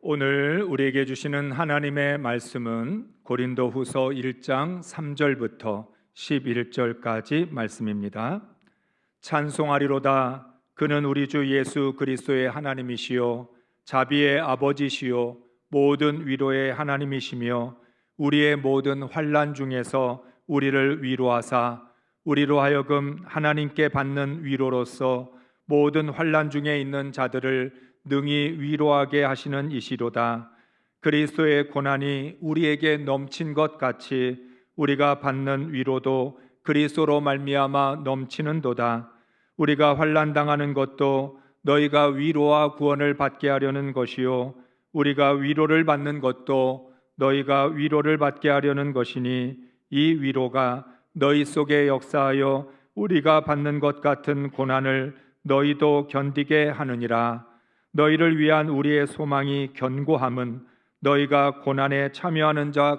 오늘 우리에게 주시는 하나님의 말씀은 고린도후서 1장 3절부터 11절까지 말씀입니다. 찬송하리로다. 그는 우리 주 예수 그리스도의 하나님이시요 자비의 아버지시요 모든 위로의 하나님이시며 우리의 모든 환난 중에서 우리를 위로하사 우리로 하여금 하나님께 받는 위로로서 모든 환난 중에 있는 자들을 능히 위로하게 하시는 이시로다. 그리스도의 고난이 우리에게 넘친 것 같이 우리가 받는 위로도 그리스도로 말미암아 넘치는도다. 우리가 환난 당하는 것도 너희가 위로와 구원을 받게 하려는 것이요 우리가 위로를 받는 것도 너희가 위로를 받게 하려는 것이니 이 위로가 너희 속에 역사하여 우리가 받는 것 같은 고난을 너희도 견디게 하느니라. 너희를 위한 우리의 소망이 견고함은 너희가 고난에 참여하는 자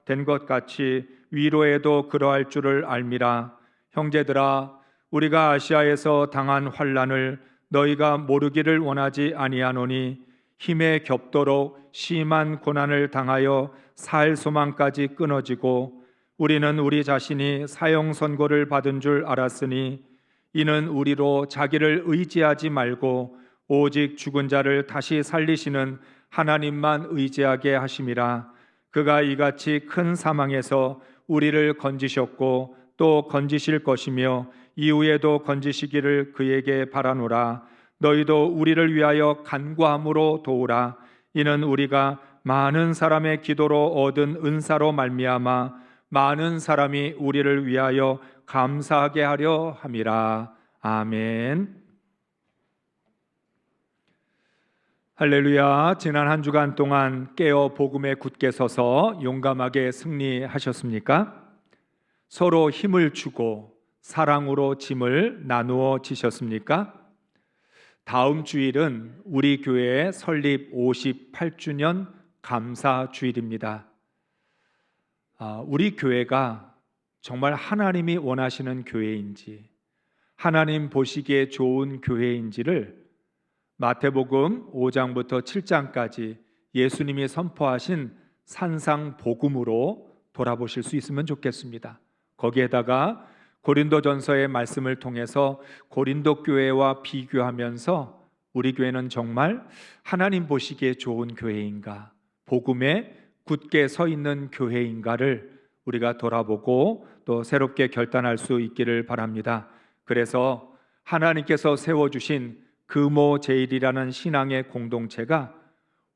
된 것 같이 위로에도 그러할 줄을 알미라. 형제들아, 우리가 아시아에서 당한 환난을 너희가 모르기를 원하지 아니하노니 힘에 겹도록 심한 고난을 당하여 살 소망까지 끊어지고 우리는 우리 자신이 사형 선고를 받은 줄 알았으니 이는 우리로 자기를 의지하지 말고 오직 죽은 자를 다시 살리시는 하나님만 의지하게 하심이라. 그가 이같이 큰 사망에서 우리를 건지셨고 또 건지실 것이며 이후에도 건지시기를 그에게 바라노라. 너희도 우리를 위하여 간구함으로 도우라. 이는 우리가 많은 사람의 기도로 얻은 은사로 말미암아 많은 사람이 우리를 위하여 감사하게 하려 함이라. 아멘. 할렐루야. 지난 한 주간 동안 깨어 복음에 굳게 서서 용감하게 승리하셨습니까? 서로 힘을 주고 사랑으로 짐을 나누어 지셨습니까? 다음 주일은 우리 교회의 설립 58주년 감사 주일입니다. 우리 교회가 정말 하나님이 원하시는 교회인지, 하나님 보시기에 좋은 교회인지를 마태복음 5장부터 7장까지 예수님이 선포하신 산상 복음으로 돌아보실 수 있으면 좋겠습니다. 거기에다가 고린도전서의 말씀을 통해서 고린도 교회와 비교하면서 우리 교회는 정말 하나님 보시기에 좋은 교회인가, 복음에 굳게 서 있는 교회인가를 우리가 돌아보고 또 새롭게 결단할 수 있기를 바랍니다. 그래서 하나님께서 세워주신 금오제일이라는 신앙의 공동체가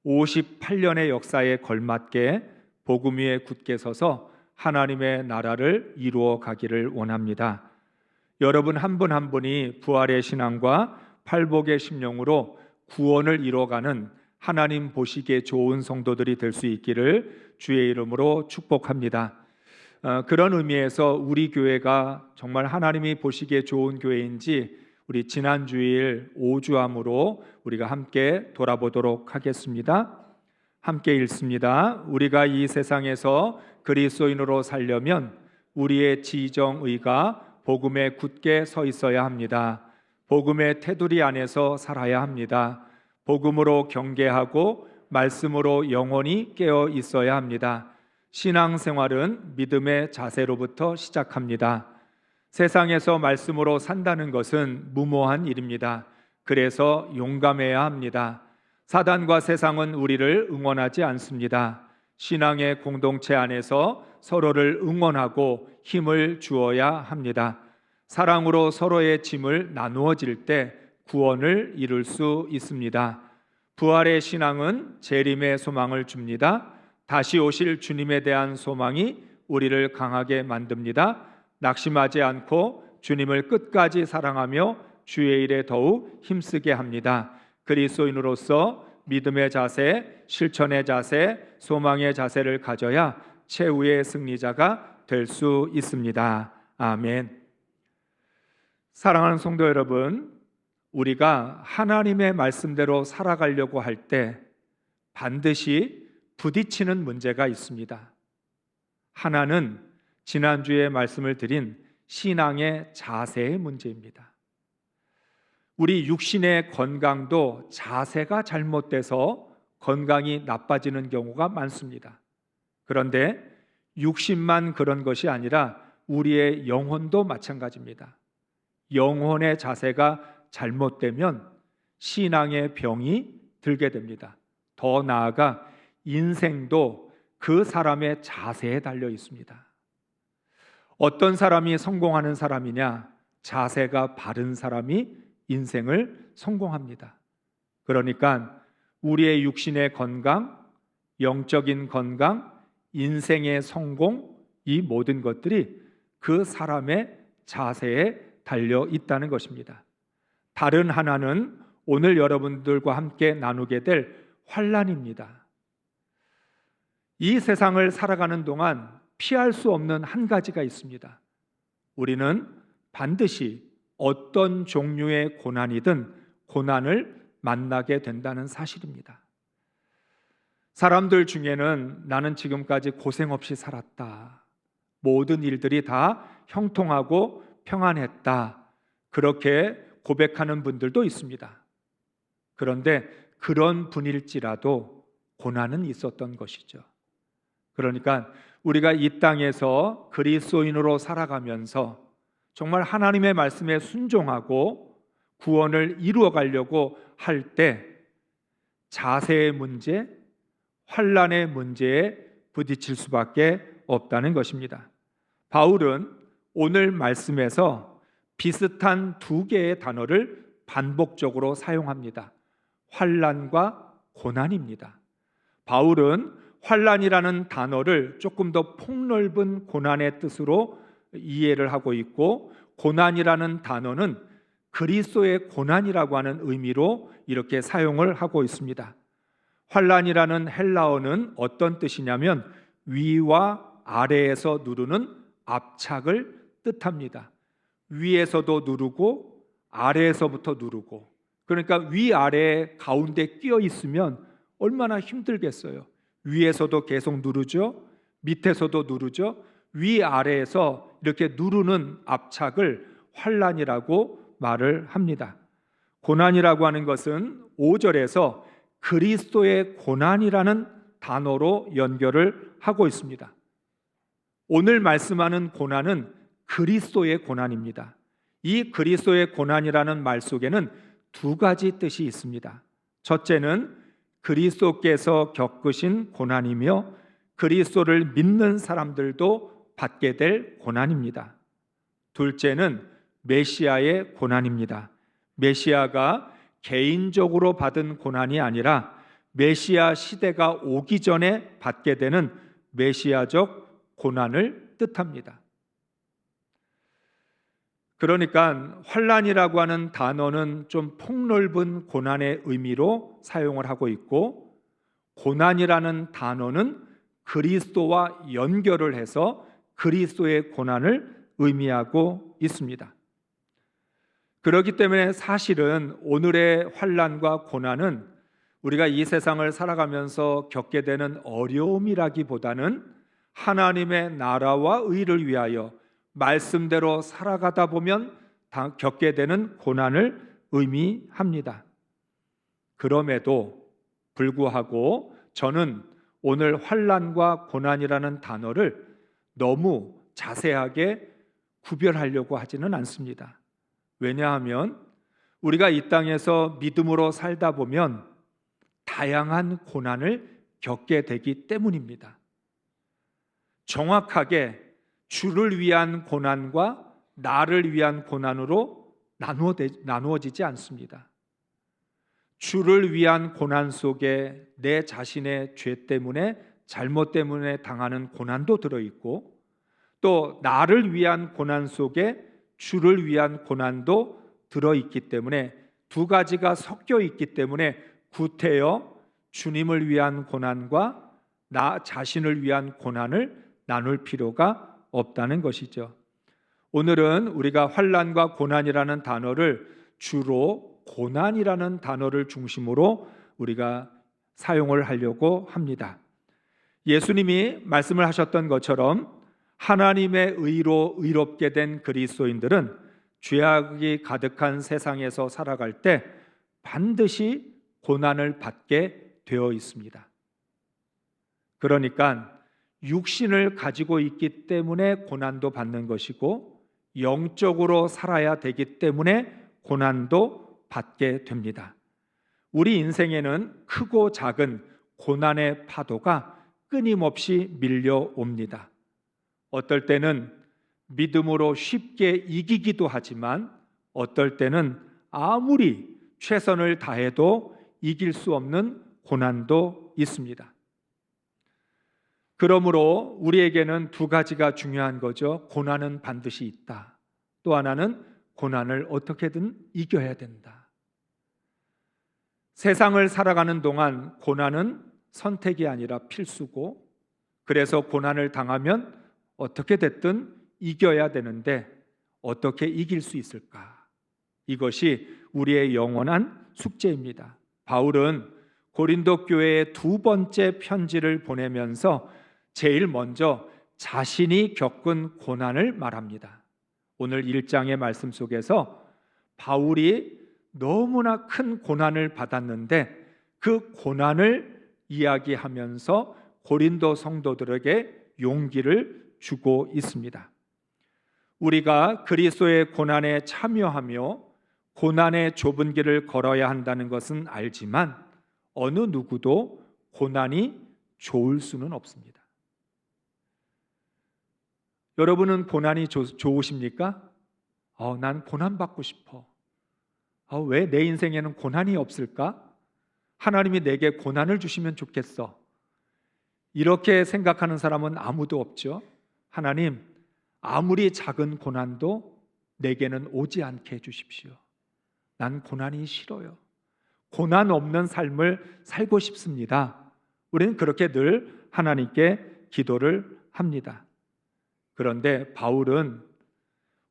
58년의 역사에 걸맞게 복음 위에 굳게 서서 하나님의 나라를 이루어 가기를 원합니다. 여러분 한 분 한 분이 부활의 신앙과 팔복의 심령으로 구원을 이루어가는 하나님 보시기에 좋은 성도들이 될 수 있기를 주의 이름으로 축복합니다. 그런 의미에서 우리 교회가 정말 하나님이 보시기에 좋은 교회인지 우리 지난 주일 오주암으로 우리가 함께 돌아보도록 하겠습니다. 함께 읽습니다. 우리가 이 세상에서 그리스도인으로 살려면 우리의 지정의가 복음에 굳게 서 있어야 합니다. 복음의 테두리 안에서 살아야 합니다. 복음으로 경계하고 말씀으로 영원히 깨어 있어야 합니다. 신앙생활은 믿음의 자세로부터 시작합니다. 세상에서 말씀으로 산다는 것은 무모한 일입니다. 그래서 용감해야 합니다. 사단과 세상은 우리를 응원하지 않습니다. 신앙의 공동체 안에서 서로를 응원하고 힘을 주어야 합니다. 사랑으로 서로의 짐을 나누어질 때 구원을 이룰 수 있습니다. 부활의 신앙은 재림의 소망을 줍니다. 다시 오실 주님에 대한 소망이 우리를 강하게 만듭니다. 낙심하지 않고 주님을 끝까지 사랑하며 주의 일에 더욱 힘쓰게 합니다. 그리스도인으로서 믿음의 자세, 실천의 자세, 소망의 자세를 가져야 최후의 승리자가 될 수 있습니다. 아멘. 사랑하는 성도 여러분, 우리가 하나님의 말씀대로 살아가려고 할 때 반드시 부딪히는 문제가 있습니다. 하나는 지난주에 말씀을 드린 신앙의 자세의 문제입니다. 우리 육신의 건강도 자세가 잘못돼서 건강이 나빠지는 경우가 많습니다. 그런데 육신만 그런 것이 아니라 우리의 영혼도 마찬가지입니다. 영혼의 자세가 잘못되면 신앙의 병이 들게 됩니다. 더 나아가 인생도 그 사람의 자세에 달려 있습니다. 어떤 사람이 성공하는 사람이냐? 자세가 바른 사람이 인생을 성공합니다. 그러니까 우리의 육신의 건강, 영적인 건강, 인생의 성공, 이 모든 것들이 그 사람의 자세에 달려 있다는 것입니다. 다른 하나는 오늘 여러분들과 함께 나누게 될 환난입니다. 이 세상을 살아가는 동안 피할 수 없는 한 가지가 있습니다. 우리는 반드시 어떤 종류의 고난이든 고난을 만나게 된다는 사실입니다. 사람들 중에는 나는 지금까지 고생 없이 살았다, 모든 일들이 다 형통하고 평안했다, 그렇게 고백하는 분들도 있습니다. 그런데 그런 분일지라도 고난은 있었던 것이죠. 그러니까 우리가 이 땅에서 그리스도인으로 살아가면서 정말 하나님의 말씀에 순종하고 구원을 이루어 가려고 할 때 자세의 문제, 환난의 문제에 부딪힐 수밖에 없다는 것입니다. 바울은 오늘 말씀에서 비슷한 두 개의 단어를 반복적으로 사용합니다. 환난과 고난입니다. 바울은 환난이라는 단어를 조금 더 폭넓은 고난의 뜻으로 이해를 하고 있고, 고난이라는 단어는 그리스도의 고난이라고 하는 의미로 이렇게 사용을 하고 있습니다. 환난이라는 헬라어는 어떤 뜻이냐면 위와 아래에서 누르는 압착을 뜻합니다. 위에서도 누르고 아래에서부터 누르고, 그러니까 위아래 가운데 끼어 있으면 얼마나 힘들겠어요. 위에서도 계속 누르죠, 밑에서도 누르죠. 위아래에서 이렇게 누르는 압착을 환난이라고 말을 합니다. 고난이라고 하는 것은 5절에서 그리스도의 고난이라는 단어로 연결을 하고 있습니다. 오늘 말씀하는 고난은 그리스도의 고난입니다. 이 그리스도의 고난이라는 말 속에는 두 가지 뜻이 있습니다. 첫째는 그리스도께서 겪으신 고난이며 그리스도를 믿는 사람들도 받게 될 고난입니다. 둘째는 메시아의 고난입니다. 메시아가 개인적으로 받은 고난이 아니라 메시아 시대가 오기 전에 받게 되는 메시아적 고난을 뜻합니다. 그러니까 환난이라고 하는 단어는 좀 폭넓은 고난의 의미로 사용을 하고 있고, 고난이라는 단어는 그리스도와 연결을 해서 그리스도의 고난을 의미하고 있습니다. 그렇기 때문에 사실은 오늘의 환난과 고난은 우리가 이 세상을 살아가면서 겪게 되는 어려움이라기보다는 하나님의 나라와 의를 위하여 말씀대로 살아가다 보면 겪게 되는 고난을 의미합니다. 그럼에도 불구하고 저는 오늘 환난과 고난이라는 단어를 너무 자세하게 구별하려고 하지는 않습니다. 왜냐하면 우리가 이 땅에서 믿음으로 살다 보면 다양한 고난을 겪게 되기 때문입니다. 정확하게 주를 위한 고난과 나를 위한 고난으로 나누어지지 않습니다. 주를 위한 고난 속에 내 자신의 죄 때문에, 잘못 때문에 당하는 고난도 들어있고, 또 나를 위한 고난 속에 주를 위한 고난도 들어있기 때문에 두 가지가 섞여 있기 때문에 구태여 주님을 위한 고난과 나 자신을 위한 고난을 나눌 필요가 없다는 것이죠. 오늘은 우리가 환난과 고난이라는 단어를 주로 고난이라는 단어를 중심으로 우리가 사용을 하려고 합니다. 예수님이 말씀을 하셨던 것처럼 하나님의 의로 의롭게 된 그리스도인들은 죄악이 가득한 세상에서 살아갈 때 반드시 고난을 받게 되어 있습니다. 그러니까 육신을 가지고 있기 때문에 고난도 받는 것이고 영적으로 살아야 되기 때문에 고난도 받게 됩니다. 우리 인생에는 크고 작은 고난의 파도가 끊임없이 밀려옵니다. 어떨 때는 믿음으로 쉽게 이기기도 하지만 어떨 때는 아무리 최선을 다해도 이길 수 없는 고난도 있습니다. 그러므로 우리에게는 두 가지가 중요한 거죠. 고난은 반드시 있다. 또 하나는 고난을 어떻게든 이겨야 된다. 세상을 살아가는 동안 고난은 선택이 아니라 필수고, 그래서 고난을 당하면 어떻게 됐든 이겨야 되는데 어떻게 이길 수 있을까? 이것이 우리의 영원한 숙제입니다. 바울은 고린도 교회에 두 번째 편지를 보내면서 제일 먼저 자신이 겪은 고난을 말합니다. 오늘 1장의 말씀 속에서 바울이 너무나 큰 고난을 받았는데 그 고난을 이야기하면서 고린도 성도들에게 용기를 주고 있습니다. 우리가 그리스도의 고난에 참여하며 고난의 좁은 길을 걸어야 한다는 것은 알지만 어느 누구도 고난이 좋을 수는 없습니다. 여러분은 고난이 좋으십니까? 난 고난받고 싶어. 왜 내 인생에는 고난이 없을까? 하나님이 내게 고난을 주시면 좋겠어. 이렇게 생각하는 사람은 아무도 없죠. 하나님, 아무리 작은 고난도 내게는 오지 않게 해주십시오. 난 고난이 싫어요. 고난 없는 삶을 살고 싶습니다. 우리는 그렇게 늘 하나님께 기도를 합니다. 그런데 바울은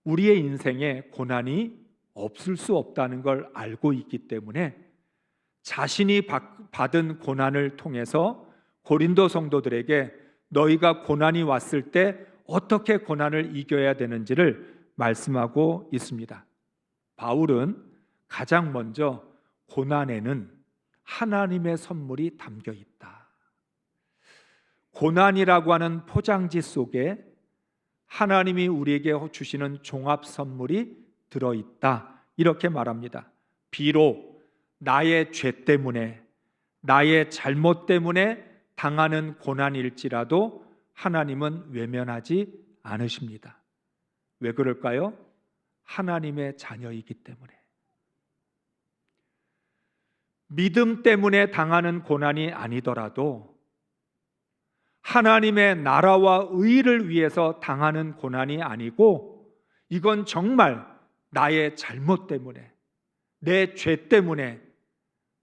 우리의 인생에 고난이 없을 수 없다는 걸 알고 있기 때문에 자신이 받은 고난을 통해서 고린도 성도들에게 너희가 고난이 왔을 때 어떻게 고난을 이겨야 되는지를 말씀하고 있습니다. 바울은 가장 먼저 고난에는 하나님의 선물이 담겨 있다. 고난이라고 하는 포장지 속에 하나님이 우리에게 주시는 종합 선물이 들어있다. 이렇게 말합니다. 비록 나의 죄 때문에, 나의 잘못 때문에 당하는 고난일지라도 하나님은 외면하지 않으십니다. 왜 그럴까요? 하나님의 자녀이기 때문에. 믿음 때문에 당하는 고난이 아니더라도 하나님의 나라와 의를 위해서 당하는 고난이 아니고 이건 정말 나의 잘못 때문에, 내 죄 때문에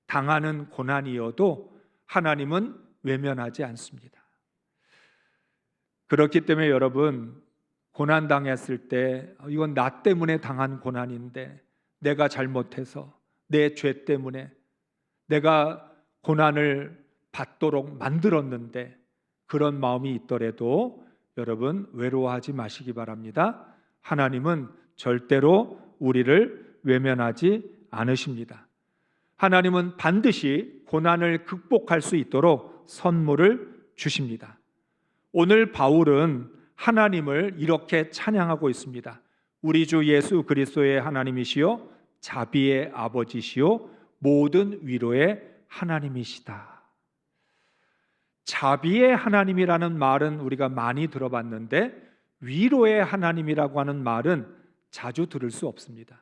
당하는 고난이어도 하나님은 외면하지 않습니다. 그렇기 때문에 여러분, 고난당했을 때 이건 나 때문에 당한 고난인데 내가 잘못해서 내 죄 때문에 내가 고난을 받도록 만들었는데 그런 마음이 있더라도 여러분 외로워하지 마시기 바랍니다. 하나님은 절대로 우리를 외면하지 않으십니다. 하나님은 반드시 고난을 극복할 수 있도록 선물을 주십니다. 오늘 바울은 하나님을 이렇게 찬양하고 있습니다. 우리 주 예수 그리스도의 하나님이시요 자비의 아버지시요 모든 위로의 하나님이시다. 자비의 하나님이라는 말은 우리가 많이 들어봤는데 위로의 하나님이라고 하는 말은 자주 들을 수 없습니다.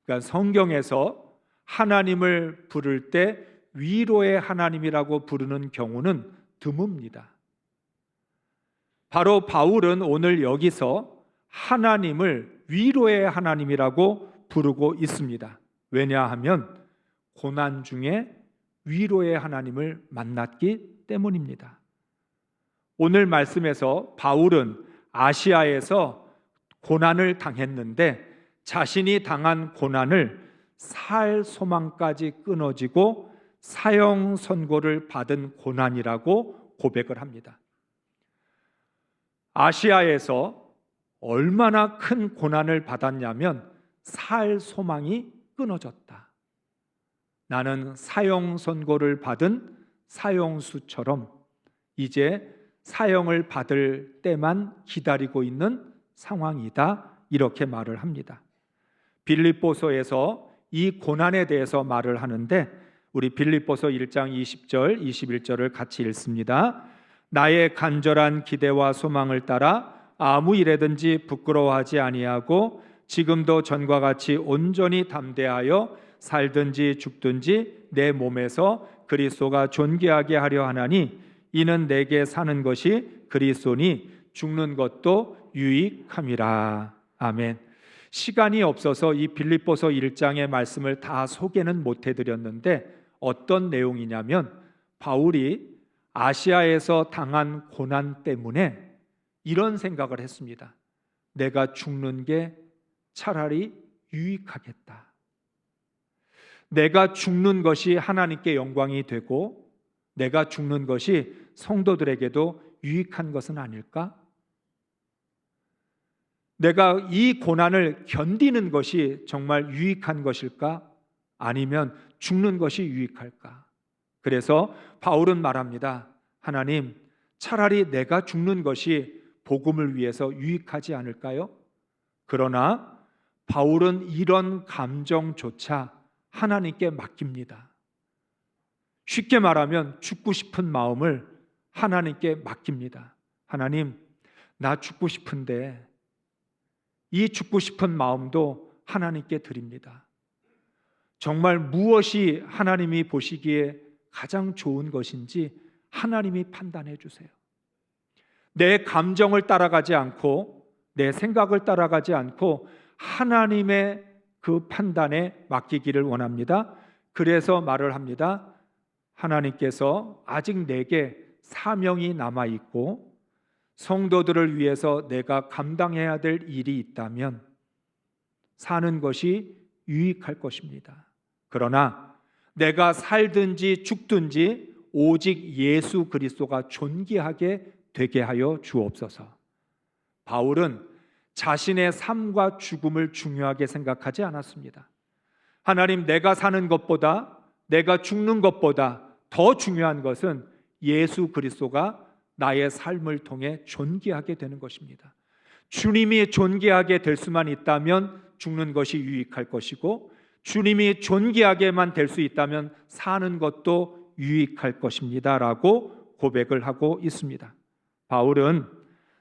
그러니까 성경에서 하나님을 부를 때 위로의 하나님이라고 부르는 경우는 드뭅니다. 바로 바울은 오늘 여기서 하나님을 위로의 하나님이라고 부르고 있습니다. 왜냐하면 고난 중에 위로의 하나님을 만났기 때문입니다. 오늘 말씀에서 바울은 아시아에서 고난을 당했는데 자신이 당한 고난을 살 소망까지 끊어지고 사형 선고를 받은 고난이라고 고백을 합니다. 아시아에서 얼마나 큰 고난을 받았냐면 살 소망이 끊어졌다. 나는 사형 선고를 받은 사형수처럼 이제 사형을 받을 때만 기다리고 있는 상황이다, 이렇게 말을 합니다. 빌립보서에서 이 고난에 대해서 말을 하는데 우리 빌립보서 1장 20절 21절을 같이 읽습니다. 나의 간절한 기대와 소망을 따라 아무 일에든지 부끄러워하지 아니하고 지금도 전과 같이 온전히 담대하여 살든지 죽든지 내 몸에서 그리스도가 존귀하게 하려 하나니 이는 내게 사는 것이 그리스도니 죽는 것도 유익함이라. 아멘. 시간이 없어서 이 빌립보서 1장의 말씀을 다 소개는 못 해드렸는데 어떤 내용이냐면 바울이 아시아에서 당한 고난 때문에 이런 생각을 했습니다. 내가 죽는 게 차라리 유익하겠다. 내가 죽는 것이 하나님께 영광이 되고 내가 죽는 것이 성도들에게도 유익한 것은 아닐까? 내가 이 고난을 견디는 것이 정말 유익한 것일까? 아니면 죽는 것이 유익할까? 그래서 바울은 말합니다. 하나님, 차라리 내가 죽는 것이 복음을 위해서 유익하지 않을까요? 그러나 바울은 이런 감정조차 하나님께 맡깁니다. 쉽게 말하면 죽고 싶은 마음을 하나님께 맡깁니다. 하나님, 나 죽고 싶은데 이 죽고 싶은 마음도 하나님께 드립니다. 정말 무엇이 하나님이 보시기에 가장 좋은 것인지 하나님이 판단해 주세요. 내 감정을 따라가지 않고 내 생각을 따라가지 않고 하나님의 그 판단에 맡기기를 원합니다. 그래서 말을 합니다. 하나님께서 아직 내게 사명이 남아있고 성도들을 위해서 내가 감당해야 될 일이 있다면 사는 것이 유익할 것입니다. 그러나 내가 살든지 죽든지 오직 예수 그리스도가 존귀하게 되게 하여 주옵소서. 바울은 자신의 삶과 죽음을 중요하게 생각하지 않았습니다. 하나님, 내가 사는 것보다 내가 죽는 것보다 더 중요한 것은 예수 그리스도가 나의 삶을 통해 존귀하게 되는 것입니다. 주님이 존귀하게 될 수만 있다면 죽는 것이 유익할 것이고 주님이 존귀하게만 될 수 있다면 사는 것도 유익할 것입니다 라고 고백을 하고 있습니다. 바울은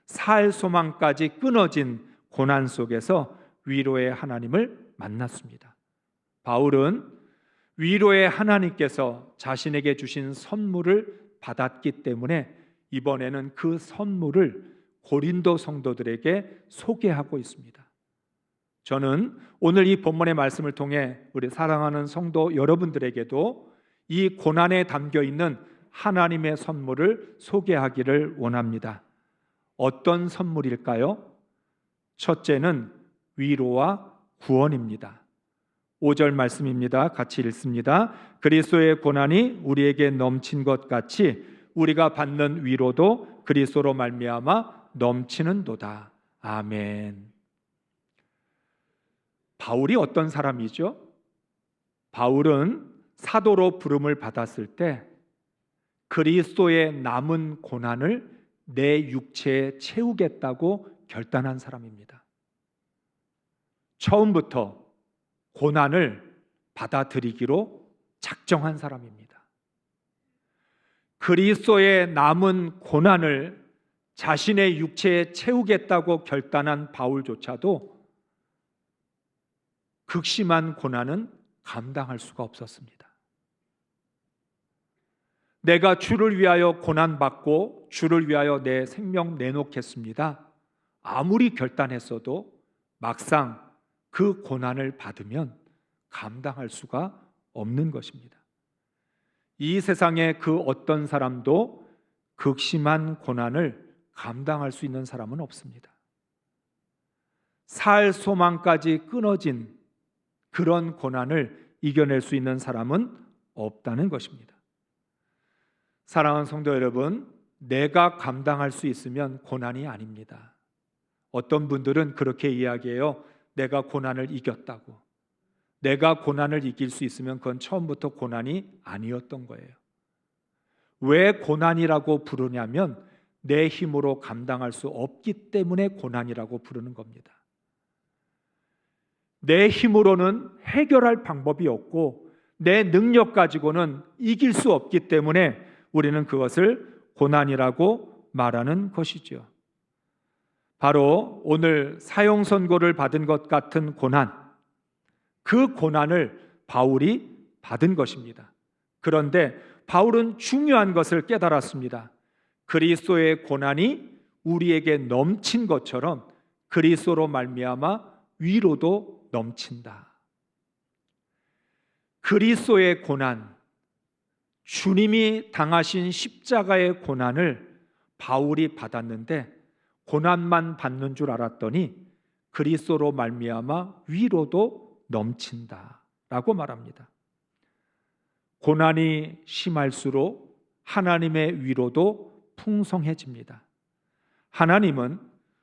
살 소망까지 끊어진 고난 속에서 위로의 하나님을 만났습니다. 바울은 위로의 하나님께서 자신에게 주신 선물을 받았기 때문에 이번에는 그 선물을 고린도 성도들에게 소개하고 있습니다. 저는 오늘 이 본문의 말씀을 통해 우리 사랑하는 성도 여러분들에게도 이 고난에 담겨 있는 하나님의 선물을 소개하기를 원합니다. 어떤 선물일까요? 첫째는 위로와 구원입니다. 5절 말씀입니다. 같이 읽습니다. 그리스도의 고난이 우리에게 넘친 것 같이 우리가 받는 위로도 그리스도로 말미암아 넘치는도다. 아멘. 바울이 어떤 사람이죠? 바울은 사도로 부름을 받았을 때 그리스도의 남은 고난을 내 육체에 채우겠다고 결단한 사람입니다. 처음부터 고난을 받아들이기로 작정한 사람입니다. 그리스도의 남은 고난을 자신의 육체에 채우겠다고 결단한 바울조차도 극심한 고난은 감당할 수가 없었습니다. 내가 주를 위하여 고난받고 주를 위하여 내 생명 내놓겠습니다. 아무리 결단했어도 막상 그 고난을 받으면 감당할 수가 없는 것입니다. 이 세상의 그 어떤 사람도 극심한 고난을 감당할 수 있는 사람은 없습니다. 살 소망까지 끊어진 그런 고난을 이겨낼 수 있는 사람은 없다는 것입니다. 사랑하는 성도 여러분, 내가 감당할 수 있으면 고난이 아닙니다. 어떤 분들은 그렇게 이야기해요. 내가 고난을 이겼다고. 내가 고난을 이길 수 있으면 그건 처음부터 고난이 아니었던 거예요. 왜 고난이라고 부르냐면 내 힘으로 감당할 수 없기 때문에 고난이라고 부르는 겁니다. 내 힘으로는 해결할 방법이 없고 내 능력 가지고는 이길 수 없기 때문에 우리는 그것을 고난이라고 말하는 것이죠. 바로 오늘 사형 선고를 받은 것 같은 고난, 그 고난을 바울이 받은 것입니다. 그런데 바울은 중요한 것을 깨달았습니다. 그리스도의 고난이 우리에게 넘친 것처럼 그리스도로 말미암아 위로도 넘친다. 그리스도의 고난, 주님이 당하신 십자가의 고난을 바울이 받았는데 고난만 받는 줄 알았더니 그리스도로 말미암아 위로도 넘친다라고 말합니다. 고난이 심할수록 하나님의 위로도 풍성해집니다. 하나님은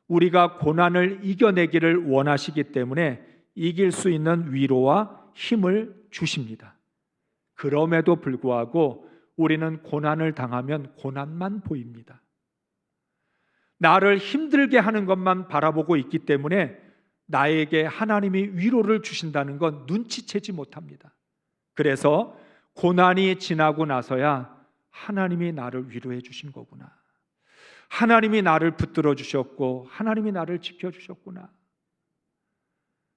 우리가 고난을 이겨내기를 원하시기 때문에 이길 수 있는 위로와 힘을 주십니다. 그럼에도 불구하고 우리는 고난을 당하면 고난만 보입니다. 나를 힘들게 하는 것만 바라보고 있기 때문에 나에게 하나님이 위로를 주신다는 건 눈치채지 못합니다. 그래서 고난이 지나고 나서야 하나님이 나를 위로해 주신 거구나. 하나님이 나를 붙들어 주셨고 하나님이 나를 지켜주셨구나.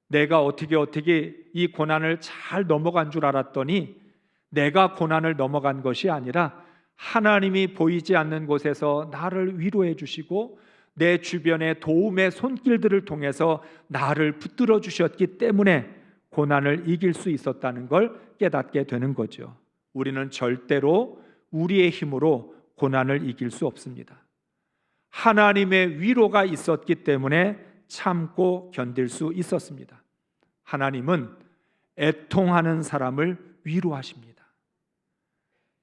내가 어떻게 이 고난을 잘 넘어간 줄 알았더니 내가 고난을 넘어간 것이 아니라 하나님이 보이지 않는 곳에서 나를 위로해 주시고 내 주변의 도움의 손길들을 통해서 나를 붙들어 주셨기 때문에 고난을 이길 수 있었다는 걸 깨닫게 되는 거죠. 우리는 절대로 우리의 힘으로 고난을 이길 수 없습니다. 하나님의 위로가 있었기 때문에 참고 견딜 수 있었습니다. 하나님은 애통하는 사람을 위로하십니다.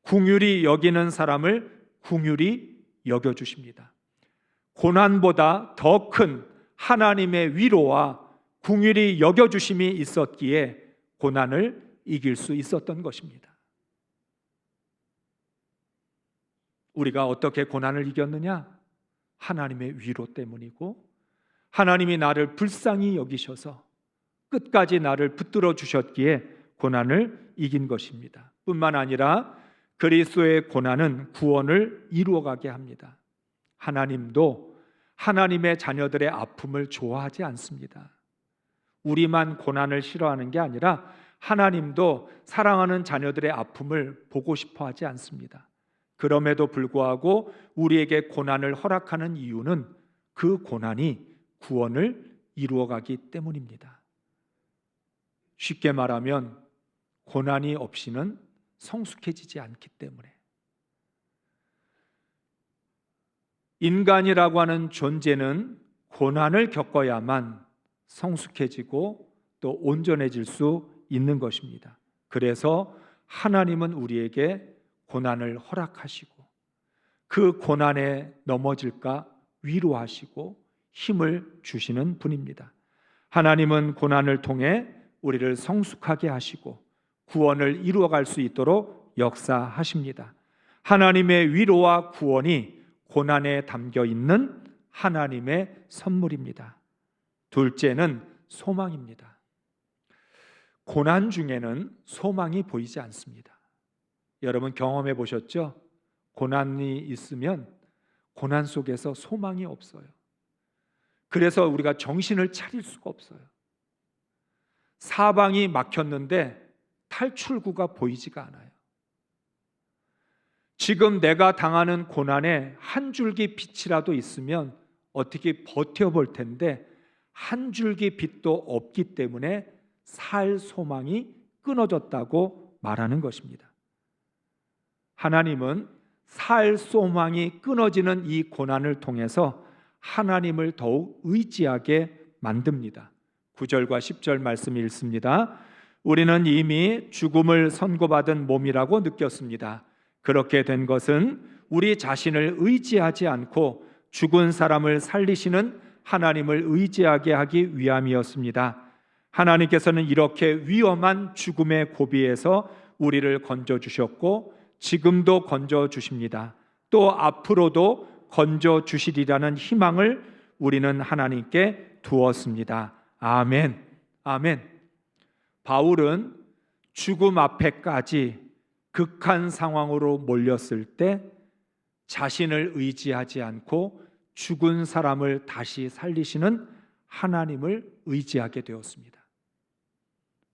긍휼히 여기는 사람을 긍휼히 여겨주십니다. 고난보다 더 큰 하나님의 위로와 긍휼히 여겨주심이 있었기에 고난을 이길 수 있었던 것입니다. 우리가 어떻게 고난을 이겼느냐? 하나님의 위로 때문이고 하나님이 나를 불쌍히 여기셔서 끝까지 나를 붙들어 주셨기에 고난을 이긴 것입니다. 뿐만 아니라 그리스도의 고난은 구원을 이루어가게 합니다. 하나님도 하나님의 자녀들의 아픔을 좋아하지 않습니다. 우리만 고난을 싫어하는 게 아니라 하나님도 사랑하는 자녀들의 아픔을 보고 싶어 하지 않습니다. 그럼에도 불구하고 우리에게 고난을 허락하는 이유는 그 고난이 구원을 이루어가기 때문입니다. 쉽게 말하면 고난이 없이는 성숙해지지 않기 때문에 인간이라고 하는 존재는 고난을 겪어야만 성숙해지고 또 온전해질 수 있는 것입니다. 그래서 하나님은 우리에게 고난을 허락하시고 그 고난에 넘어질까 위로하시고 힘을 주시는 분입니다. 하나님은 고난을 통해 우리를 성숙하게 하시고 구원을 이루어갈 수 있도록 역사하십니다. 하나님의 위로와 구원이 고난에 담겨 있는 하나님의 선물입니다. 둘째는 소망입니다. 고난 중에는 소망이 보이지 않습니다. 여러분 경험해 보셨죠? 고난이 있으면 고난 속에서 소망이 없어요. 그래서 우리가 정신을 차릴 수가 없어요. 사방이 막혔는데 탈출구가 보이지가 않아요. 지금 내가 당하는 고난에 한 줄기 빛이라도 있으면 어떻게 버텨볼 텐데 한 줄기 빛도 없기 때문에 살 소망이 끊어졌다고 말하는 것입니다. 하나님은 살 소망이 끊어지는 이 고난을 통해서 하나님을 더욱 의지하게 만듭니다. 9절과 10절 말씀 읽습니다. 우리는 이미 죽음을 선고받은 몸이라고 느꼈습니다. 그렇게 된 것은 우리 자신을 의지하지 않고 죽은 사람을 살리시는 하나님을 의지하게 하기 위함이었습니다. 하나님께서는 이렇게 위험한 죽음의 고비에서 우리를 건져주셨고 지금도 건져 주십니다. 또 앞으로도 건져 주시리라는 희망을 우리는 하나님께 두었습니다. 아멘. 아멘. 바울은 죽음 앞에까지 극한 상황으로 몰렸을 때 자신을 의지하지 않고 죽은 사람을 다시 살리시는 하나님을 의지하게 되었습니다.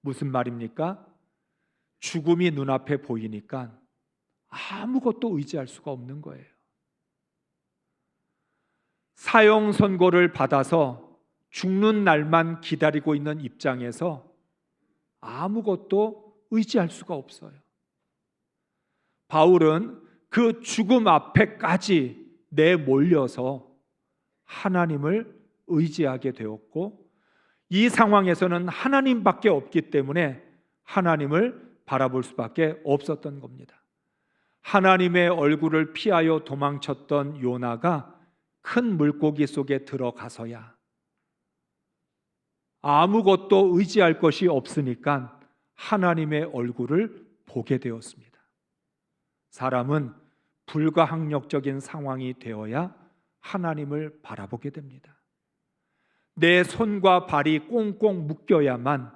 무슨 말입니까? 죽음이 눈앞에 보이니까 아무것도 의지할 수가 없는 거예요. 사형 선고를 받아서 죽는 날만 기다리고 있는 입장에서 아무것도 의지할 수가 없어요. 바울은 그 죽음 앞에까지 내몰려서 하나님을 의지하게 되었고, 이 상황에서는 하나님밖에 없기 때문에 하나님을 바라볼 수밖에 없었던 겁니다. 하나님의 얼굴을 피하여 도망쳤던 요나가 큰 물고기 속에 들어가서야 아무것도 의지할 것이 없으니까 하나님의 얼굴을 보게 되었습니다. 사람은 불가항력적인 상황이 되어야 하나님을 바라보게 됩니다. 내 손과 발이 꽁꽁 묶여야만,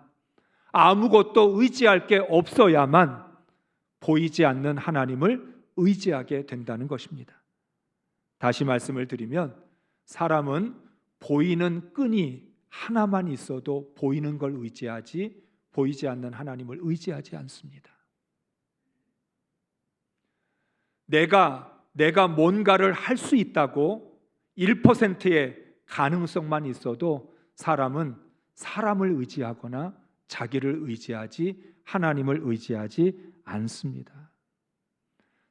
아무것도 의지할 게 없어야만 보이지 않는 하나님을 의지하게 된다는 것입니다. 다시 말씀을 드리면, 사람은 보이는 끈이 하나만 있어도 보이는 걸 의지하지, 보이지 않는 하나님을 의지하지 않습니다. 내가 뭔가를 할 수 있다고 1%의 가능성만 있어도 사람은 사람을 의지하거나 자기를 의지하지 하나님을 의지하지 않습니다.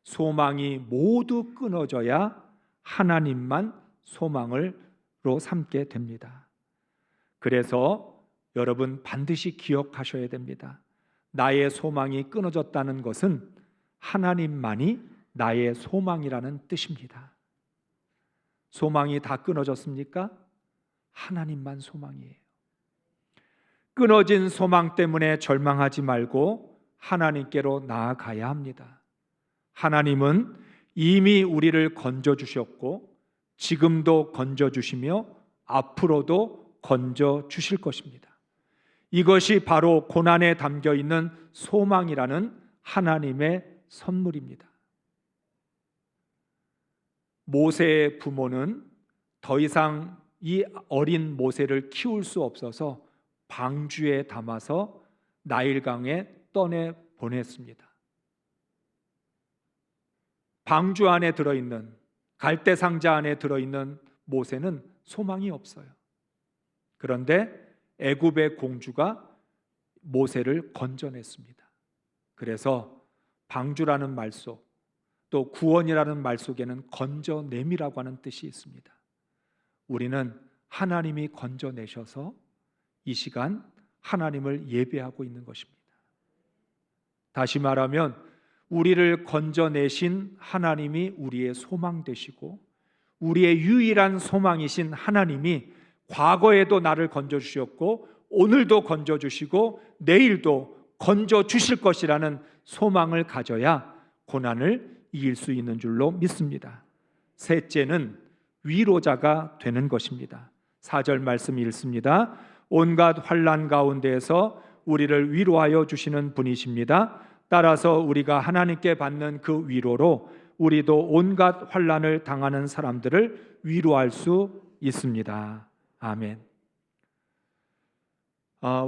소망이 모두 끊어져야 하나님만 소망으로 삼게 됩니다. 그래서 여러분 반드시 기억하셔야 됩니다. 나의 소망이 끊어졌다는 것은 하나님만이 나의 소망이라는 뜻입니다. 소망이 다 끊어졌습니까? 하나님만 소망이에요. 끊어진 소망 때문에 절망하지 말고 하나님께로 나아가야 합니다. 하나님은 이미 우리를 건져주셨고 지금도 건져주시며 앞으로도 건져주실 것입니다. 이것이 바로 고난에 담겨있는 소망이라는 하나님의 선물입니다. 모세의 부모는 더 이상 이 어린 모세를 키울 수 없어서 방주에 담아서 나일강에 떠내 보냈습니다. 방주 안에 들어있는, 갈대 상자 안에 들어있는 모세는 소망이 없어요. 그런데 애굽의 공주가 모세를 건져냈습니다. 그래서 방주라는 말 속, 또 구원이라는 말 속에는 건져냄이라고 하는 뜻이 있습니다. 우리는 하나님이 건져내셔서 이 시간 하나님을 예배하고 있는 것입니다. 다시 말하면 우리를 건져내신 하나님이 우리의 소망 되시고 우리의 유일한 소망이신 하나님이 과거에도 나를 건져주셨고 오늘도 건져주시고 내일도 건져주실 것이라는 소망을 가져야 고난을 이길 수 있는 줄로 믿습니다. 셋째는 위로자가 되는 것입니다. 4절 말씀 읽습니다. 온갖 환난 가운데에서 우리를 위로하여 주시는 분이십니다. 따라서 우리가 하나님께 받는 그 위로로 우리도 온갖 환난을 당하는 사람들을 위로할 수 있습니다. 아멘.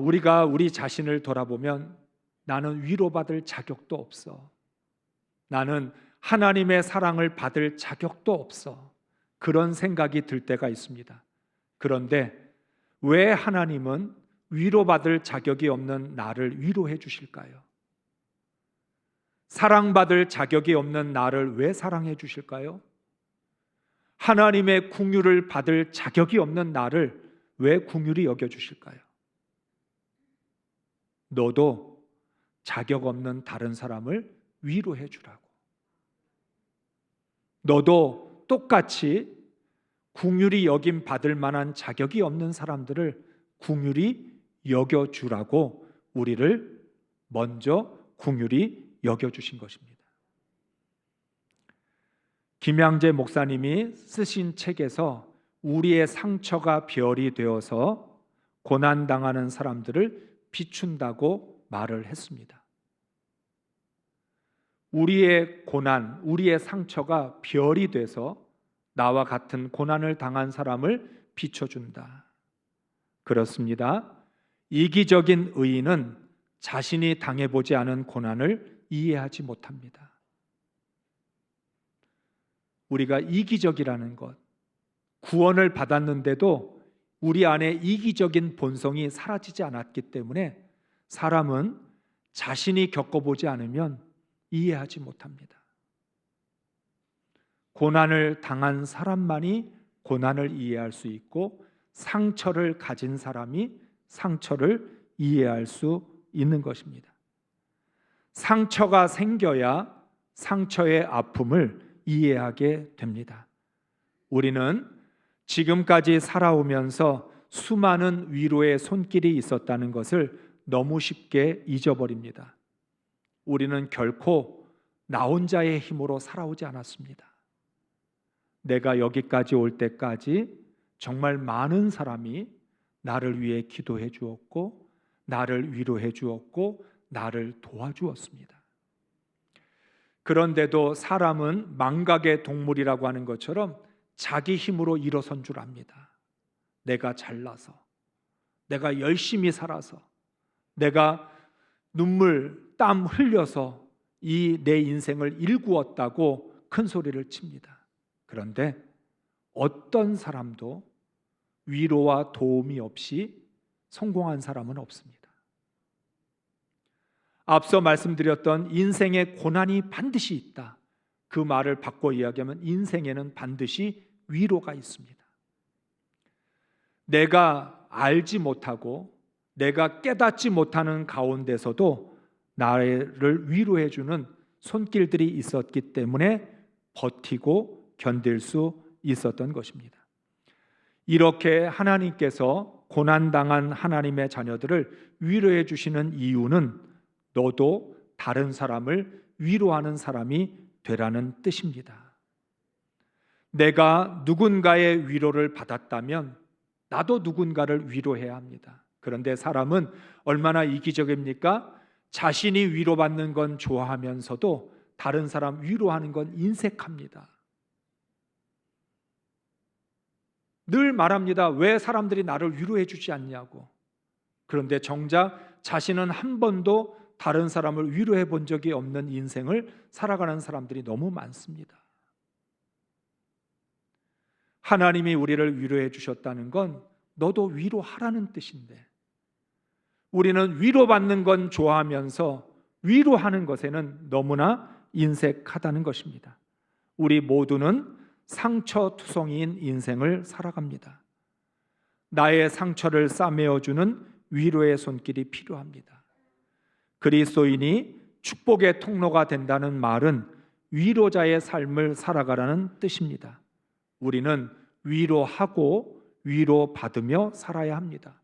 우리가 우리 자신을 돌아보면 나는 위로받을 자격도 없어. 나는 하나님의 사랑을 받을 자격도 없어. 그런 생각이 들 때가 있습니다. 그런데 왜 하나님은 위로받을 자격이 없는 나를 위로해 주실까요? 사랑받을 자격이 없는 나를 왜 사랑해 주실까요? 하나님의 긍휼을 받을 자격이 없는 나를 왜 긍휼히 여겨 주실까요? 너도 자격 없는 다른 사람을 위로해 주라고. 너도 똑같이 긍휼히 여김 받을 만한 자격이 없는 사람들을 긍휼히 여겨 주라고 우리를 먼저 긍휼히 여겨 주신 것입니다. 김양재 목사님이 쓰신 책에서 우리의 상처가 별이 되어서 고난당하는 사람들을 비춘다고 말을 했습니다. 우리의 고난, 우리의 상처가 별이 돼서 나와 같은 고난을 당한 사람을 비춰준다. 그렇습니다. 이기적인 의인은 자신이 당해보지 않은 고난을 이해하지 못합니다. 우리가 이기적이라는 것, 구원을 받았는데도 우리 안에 이기적인 본성이 사라지지 않았기 때문에 사람은 자신이 겪어보지 않으면 이해하지 못합니다. 고난을 당한 사람만이 고난을 이해할 수 있고 상처를 가진 사람이 상처를 이해할 수 있는 것입니다. 상처가 생겨야 상처의 아픔을 이해하게 됩니다. 우리는 지금까지 살아오면서 수많은 위로의 손길이 있었다는 것을 너무 쉽게 잊어버립니다. 우리는 결코 나 혼자의 힘으로 살아오지 않았습니다. 내가 여기까지 올 때까지 정말 많은 사람이 나를 위해 기도해 주었고, 나를 위로해 주었고, 나를 도와주었습니다. 그런데도 사람은 망각의 동물이라고 하는 것처럼 자기 힘으로 일어선 줄 압니다. 내가 잘나서, 내가 열심히 살아서, 내가 눈물, 땀 흘려서 이 내 인생을 일구었다고 큰 소리를 칩니다. 그런데 어떤 사람도 위로와 도움이 없이 성공한 사람은 없습니다. 앞서 말씀드렸던 인생의 고난이 반드시 있다. 그 말을 바꿔 이야기하면 인생에는 반드시 위로가 있습니다. 내가 알지 못하고 내가 깨닫지 못하는 가운데서도 나를 위로해 주는 손길들이 있었기 때문에 버티고 견딜 수 있었던 것입니다. 이렇게 하나님께서 고난당한 하나님의 자녀들을 위로해 주시는 이유는 너도 다른 사람을 위로하는 사람이 되라는 뜻입니다. 내가 누군가의 위로를 받았다면 나도 누군가를 위로해야 합니다. 그런데 사람은 얼마나 이기적입니까? 자신이 위로받는 건 좋아하면서도 다른 사람 위로하는 건 인색합니다. 늘 말합니다. 왜 사람들이 나를 위로해 주지 않냐고. 그런데 정작 자신은 한 번도 다른 사람을 위로해 본 적이 없는 인생을 살아가는 사람들이 너무 많습니다. 하나님이 우리를 위로해 주셨다는 건 너도 위로하라는 뜻인데, 우리는 위로받는 건 좋아하면서 위로하는 것에는 너무나 인색하다는 것입니다. 우리 모두는 상처투성이인 인생을 살아갑니다. 나의 상처를 싸매어주는 위로의 손길이 필요합니다. 그리스도인이 축복의 통로가 된다는 말은 위로자의 삶을 살아가라는 뜻입니다. 우리는 위로하고 위로받으며 살아야 합니다.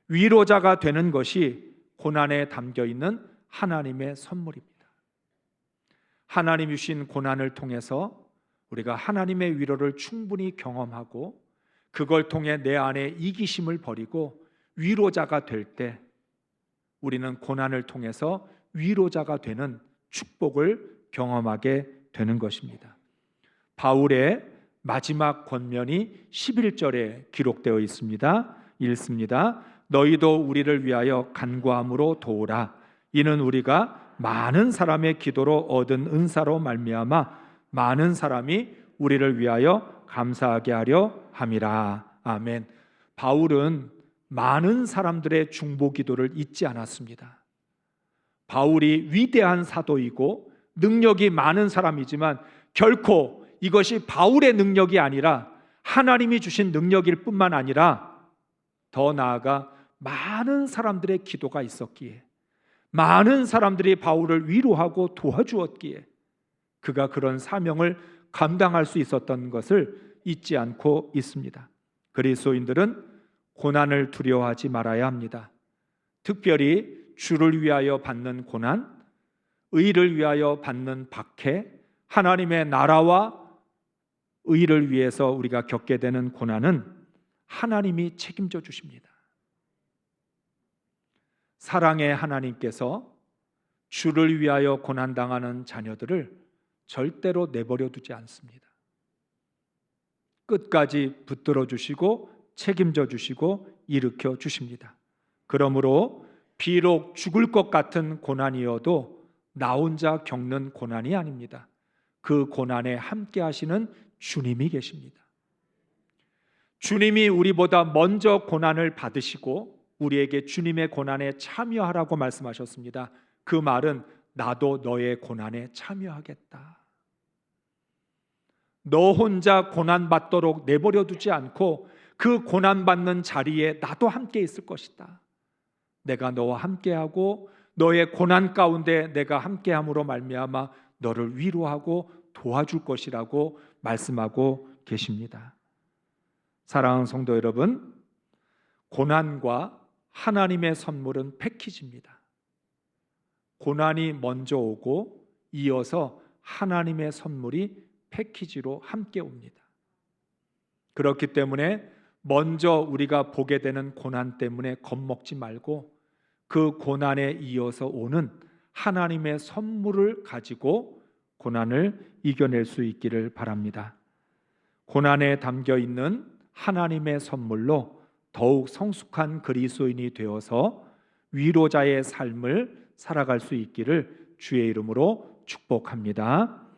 위로자가 되는 것이 고난에 담겨 있는 하나님의 선물입니다. 하나님이 주신 고난을 통해서 우리가 하나님의 위로를 충분히 경험하고 그걸 통해 내 안에 이기심을 버리고 위로자가 될 때 우리는 고난을 통해서 위로자가 되는 축복을 경험하게 되는 것입니다. 바울의 마지막 권면이 11절에 기록되어 있습니다. 읽습니다. 너희도 우리를 위하여 간구함으로 도우라. 이는 우리가 많은 사람의 기도로 얻은 은사로 말미암아 많은 사람이 우리를 위하여 감사하게 하려 함이라. 아멘. 바울은 많은 사람들의 중보 기도를 잊지 않았습니다. 바울이 위대한 사도이고 능력이 많은 사람이지만 결코 이것이 바울의 능력이 아니라 하나님이 주신 능력일 뿐만 아니라 더 나아가 많은 사람들의 기도가 있었기에, 많은 사람들이 바울을 위로하고 도와주었기에 그가 그런 사명을 감당할 수 있었던 것을 잊지 않고 있습니다. 그리스도인들은 고난을 두려워하지 말아야 합니다. 특별히 주를 위하여 받는 고난, 의를 위하여 받는 박해, 하나님의 나라와 의를 위해서 우리가 겪게 되는 고난은 하나님이 책임져 주십니다. 사랑의 하나님께서 주를 위하여 고난당하는 자녀들을 절대로 내버려 두지 않습니다. 끝까지 붙들어 주시고 책임져 주시고 일으켜 주십니다. 그러므로 비록 죽을 것 같은 고난이어도 나 혼자 겪는 고난이 아닙니다. 그 고난에 함께 하시는 주님이 계십니다. 주님이 우리보다 먼저 고난을 받으시고 우리에게 주님의 고난에 참여하라고 말씀하셨습니다. 그 말은 나도 너의 고난에 참여하겠다. 너 혼자 고난받도록 내버려 두지 않고 그 고난받는 자리에 나도 함께 있을 것이다. 내가 너와 함께하고 너의 고난 가운데 내가 함께함으로 말미암아 너를 위로하고 도와줄 것이라고 말씀하고 계십니다. 사랑하는 성도 여러분, 고난과 하나님의 선물은 패키지입니다. 고난이 먼저 오고 이어서 하나님의 선물이 패키지로 함께 옵니다. 그렇기 때문에 먼저 우리가 보게 되는 고난 때문에 겁먹지 말고 그 고난에 이어서 오는 하나님의 선물을 가지고 고난을 이겨낼 수 있기를 바랍니다. 고난에 담겨 있는 하나님의 선물로 더욱 성숙한 그리스도인이 되어서 위로자의 삶을 살아갈 수 있기를 주의 이름으로 축복합니다.